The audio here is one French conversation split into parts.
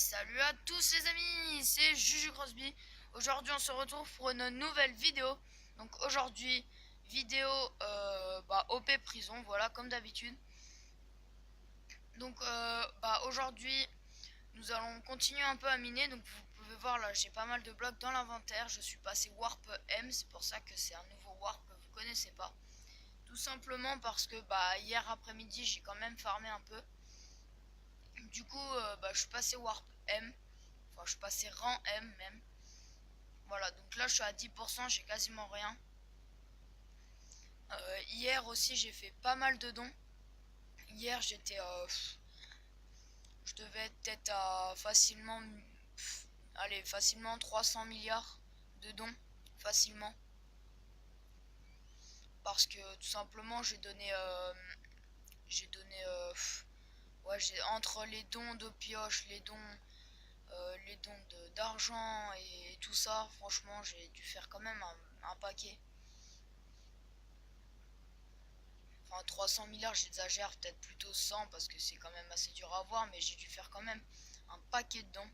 Salut à tous les amis, c'est Juju Crosby. Aujourd'hui on se retrouve pour une nouvelle vidéo. Donc aujourd'hui, vidéo OP prison, voilà comme d'habitude. Donc aujourd'hui nous allons continuer un peu à miner. Donc vous pouvez voir là j'ai pas mal de blocs dans l'inventaire. Je suis passé Warp M, c'est pour ça que c'est un nouveau Warp que vous connaissez pas. Tout simplement parce que hier après-midi j'ai quand même farmé un peu. Du coup je suis passé Warp M. Enfin, je suis passé rang M même. Voilà, donc là je suis à 10%, j'ai quasiment rien. Hier aussi j'ai fait pas mal de dons. Hier j'étais... je devais être à facilement... allez, facilement 300 milliards de dons. Facilement. Parce que tout simplement j'ai donné... j'ai donné... ouais, entre les dons de pioche, les dons d'argent et tout ça, franchement j'ai dû faire quand même un paquet. Enfin 300 milliards j'exagère, peut-être plutôt 100 parce que c'est quand même assez dur à voir, mais j'ai dû faire quand même un paquet dedans.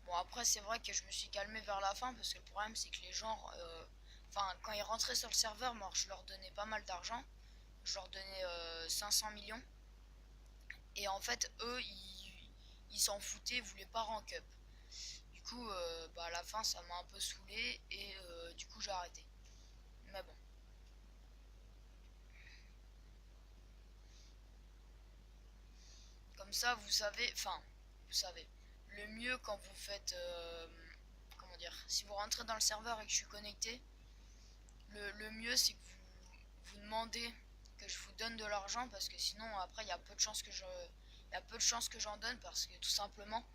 Bon après c'est vrai que je me suis calmé vers la fin parce que le problème c'est que les gens, enfin quand ils rentraient sur le serveur, moi je leur donnais pas mal d'argent, je leur donnais 500 millions. Et en fait eux ils s'en foutaient, ils voulaient pas rank up. Du coup à la fin ça m'a un peu saoulé et du coup j'ai arrêté. Mais bon. Comme ça, vous savez, enfin, vous savez, le mieux quand vous faites, comment dire, si vous rentrez dans le serveur et que je suis connecté, le mieux c'est que vous demandez que je vous donne de l'argent parce que sinon après il y a peu de chances que j'en donne parce que tout simplement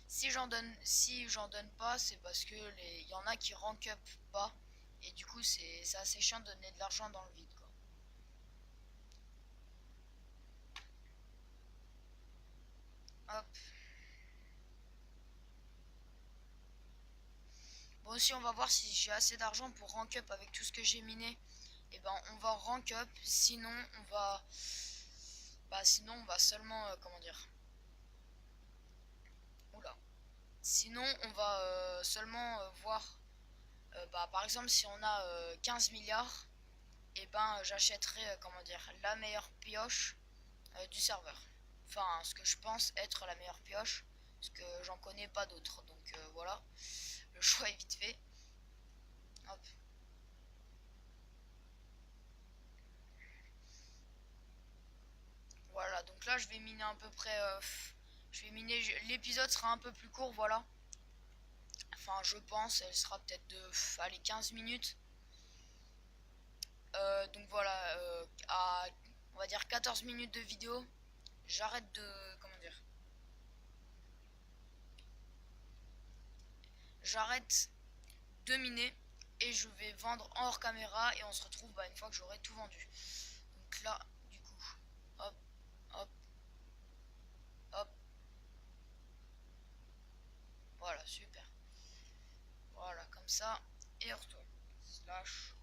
si j'en donne pas c'est parce que il y en a qui rank up pas et du coup c'est assez chiant de donner de l'argent dans le vide quoi. Hop. Bon aussi on va voir si j'ai assez d'argent pour rank up avec tout ce que j'ai miné. Et ben on va rank up, sinon on va seulement comment dire. Oula. Sinon on va seulement voir par exemple si on a 15 milliards et ben j'achèterai comment dire la meilleure pioche du serveur. Enfin ce que je pense être la meilleure pioche parce que j'en connais pas d'autres donc voilà, le choix est vite fait. Hop. Voilà, donc là je vais miner à peu près. Je vais miner. L'épisode sera un peu plus court, voilà. Enfin, je pense, elle sera peut-être de. Allez, 15 minutes. Donc voilà, à. On va dire 14 minutes de vidéo. J'arrête de. Comment dire. J'arrête de miner. Et je vais vendre en hors caméra. Et on se retrouve une fois que j'aurai tout vendu. Donc là, du coup. Hop, hop, hop. Voilà, super. Voilà, comme ça. Et on retourne. Slash.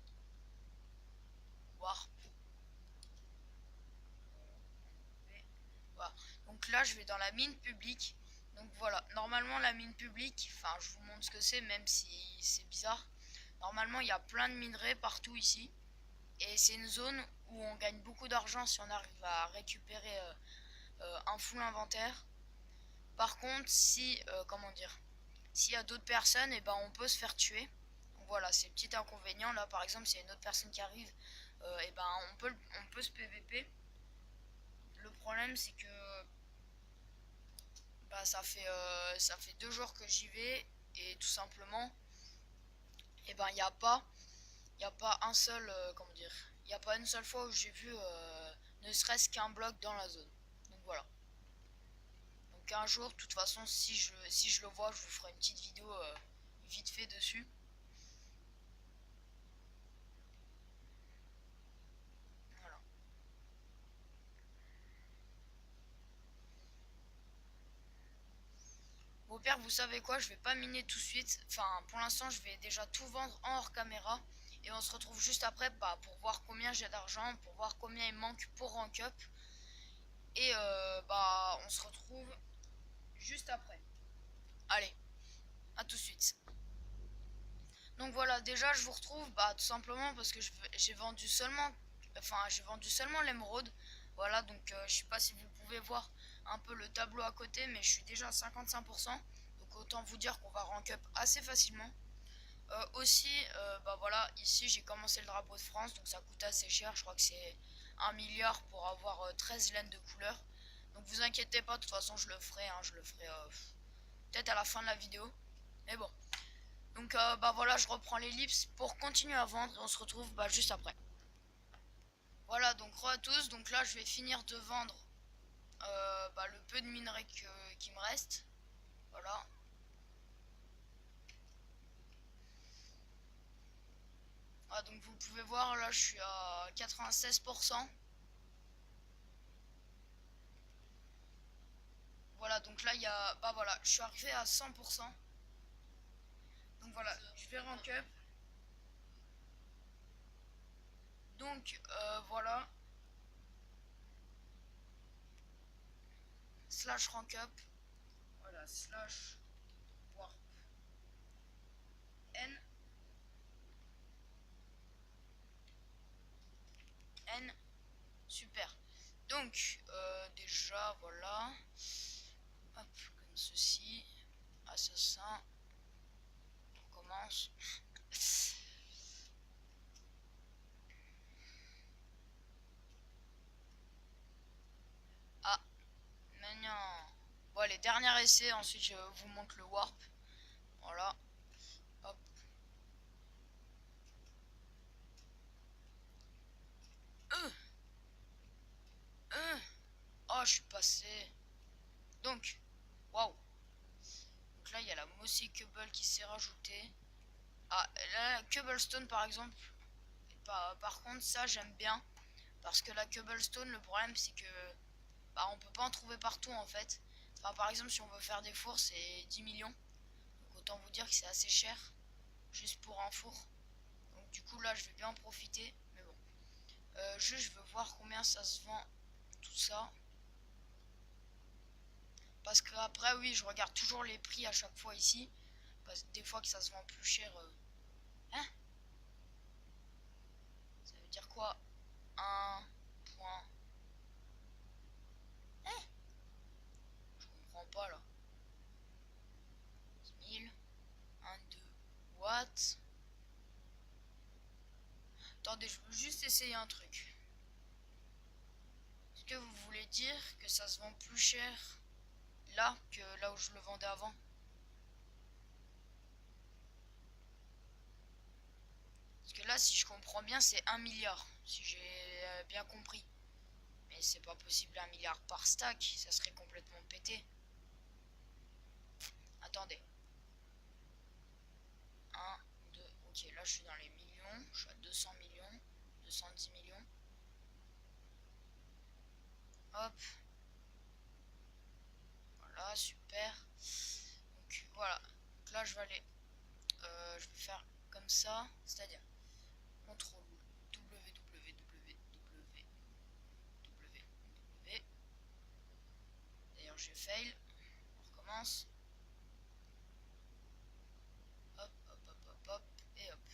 Warp. Voilà. Donc là je vais dans la mine publique. Donc voilà, normalement la mine publique, enfin je vous montre ce que c'est même si c'est bizarre. Normalement il y a plein de minerais partout ici. Et c'est une zone où on gagne beaucoup d'argent si on arrive à récupérer un full inventaire. Par contre si, comment dire, s'il y a d'autres personnes, et ben on peut se faire tuer. Donc voilà, c'est le petit inconvénient. Là par exemple s'il y a une autre personne qui arrive, et ben on peut se PVP. Le problème c'est que ça fait 2 jours que j'y vais et tout simplement et ben il y a pas un seul comment dire il y a pas une seule fois où j'ai vu ne serait-ce qu'un bloc dans la zone. Donc voilà. Donc un jour de toute façon si je le vois je vous ferai une petite vidéo vite fait dessus. Voilà. Au pire vous savez quoi, je vais pas miner tout de suite. Enfin pour l'instant je vais déjà tout vendre en hors caméra. Et on se retrouve juste après pour voir combien j'ai d'argent, pour voir combien il manque pour rank up. Et on se retrouve juste après. Allez, à tout de suite. Donc voilà, déjà je vous retrouve tout simplement parce que j'ai vendu seulement l'émeraude. Voilà, donc je sais pas si vous pouvez voir un peu le tableau à côté, mais je suis déjà à 55%. Donc autant vous dire qu'on va rank up assez facilement. Aussi, voilà, ici j'ai commencé le drapeau de France, donc ça coûte assez cher. Je crois que c'est 1 milliard pour avoir 13 laines de couleur. Donc vous inquiétez pas, de toute façon je le ferai, hein, je le ferai peut-être à la fin de la vidéo. Mais bon. Donc voilà, je reprends l'ellipse pour continuer à vendre et on se retrouve juste après. Voilà, donc re à tous. Donc là, je vais finir de vendre le peu de minerais qui me reste. Voilà. Ah, donc vous pouvez voir, là, je suis à 96%. Voilà, donc là, il y a... voilà, je suis arrivé à 100%. Donc voilà, je vais rank up. Donc voilà. Slash rank up. Voilà, slash warp n. N. Super. Donc, déjà, voilà. Hop, comme ceci. Assassin. On commence. Ah, mais non. Bon, les derniers essais, ensuite je vous montre le warp. Voilà. Hop. Euh, Oh, je suis passé. Donc, waouh. Donc là, il y a la Mossy Cobble qui s'est rajoutée. Ah, là, la Cobblestone par exemple. Par contre, ça, j'aime bien. Parce que la Cobblestone, le problème, c'est que on peut pas en trouver partout en fait. Enfin, par exemple, si on veut faire des fours, c'est 10 millions. Donc autant vous dire que c'est assez cher. Juste pour un four. Donc du coup, là, je vais bien en profiter. Mais bon. Juste, je veux voir combien ça se vend. Tout ça. Parce que après, oui, je regarde toujours les prix à chaque fois ici. Parce que des fois que ça se vend plus cher. Hein? Ça veut dire quoi? 1 point. Hein? Je comprends pas là. 10 000. 1, 2 watts. Attendez, je veux juste essayer un truc. Est-ce que vous voulez dire que ça se vend plus cher là que là où je le vendais avant? Parce que là, si je comprends bien, c'est 1 milliard. Si j'ai bien compris. Mais c'est pas possible 1 milliard par stack. Ça serait complètement pété. Attendez. 1, 2. Ok, là je suis dans les millions. Je suis à 200 millions. 210 millions. Hop. Voilà, super. Donc voilà. Donc là je vais aller. Je vais faire comme ça. C'est-à-dire CTRL W. D'ailleurs j'ai fail. On recommence. Hop, hop, hop, hop, hop. Et hop.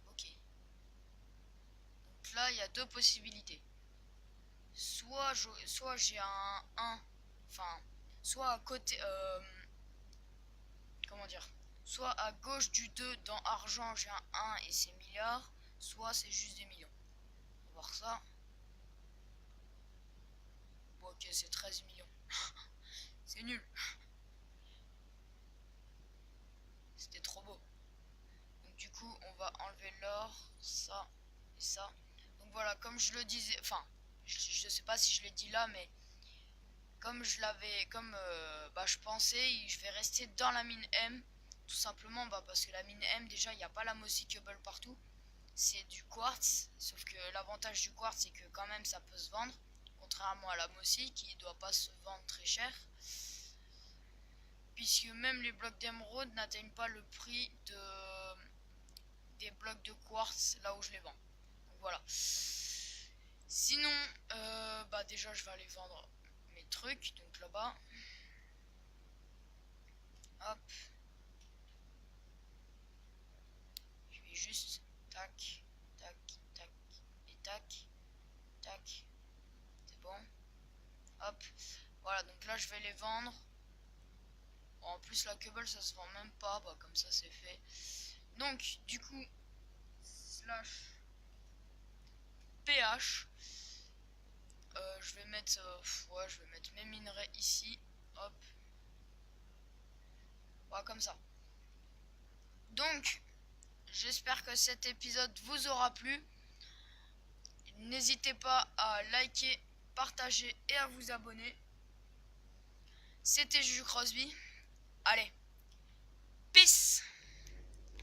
Ok. Donc là il y a deux possibilités. Soit j'ai un 1. Enfin. Soit à côté. Comment dire? Soit à gauche du 2 dans argent j'ai un 1 et c'est milliards, soit c'est juste des millions. On va voir ça. Bon, ok, c'est 13 millions. C'est nul. C'était trop beau. Donc du coup, on va enlever l'or, ça et ça. Donc voilà, comme je le disais, enfin, je sais pas si je l'ai dit là, mais comme je l'avais, je pensais, je vais rester dans la mine M, tout simplement, parce que la mine M, déjà, il n'y a pas la Mossy Cobble partout. C'est du quartz, sauf que l'avantage du quartz c'est que quand même ça peut se vendre, contrairement à la Mossy qui ne doit pas se vendre très cher, puisque même les blocs d'émeraude n'atteignent pas le prix des blocs de quartz là où je les vends. Donc voilà. Sinon, déjà je vais aller vendre mes trucs, donc là-bas. Hop. Je vais juste tac, tac, tac et tac, tac. C'est bon. Hop. Voilà, donc là je vais les vendre. En plus la cable ça se vend même pas, bah comme ça c'est fait. Donc du coup slash ph, je vais mettre ouais, je vais mettre mes minerais ici. Hop. Voilà, comme ça. Donc j'espère que cet épisode vous aura plu. N'hésitez pas à liker, partager et à vous abonner. C'était Juju Crosby. Allez, peace!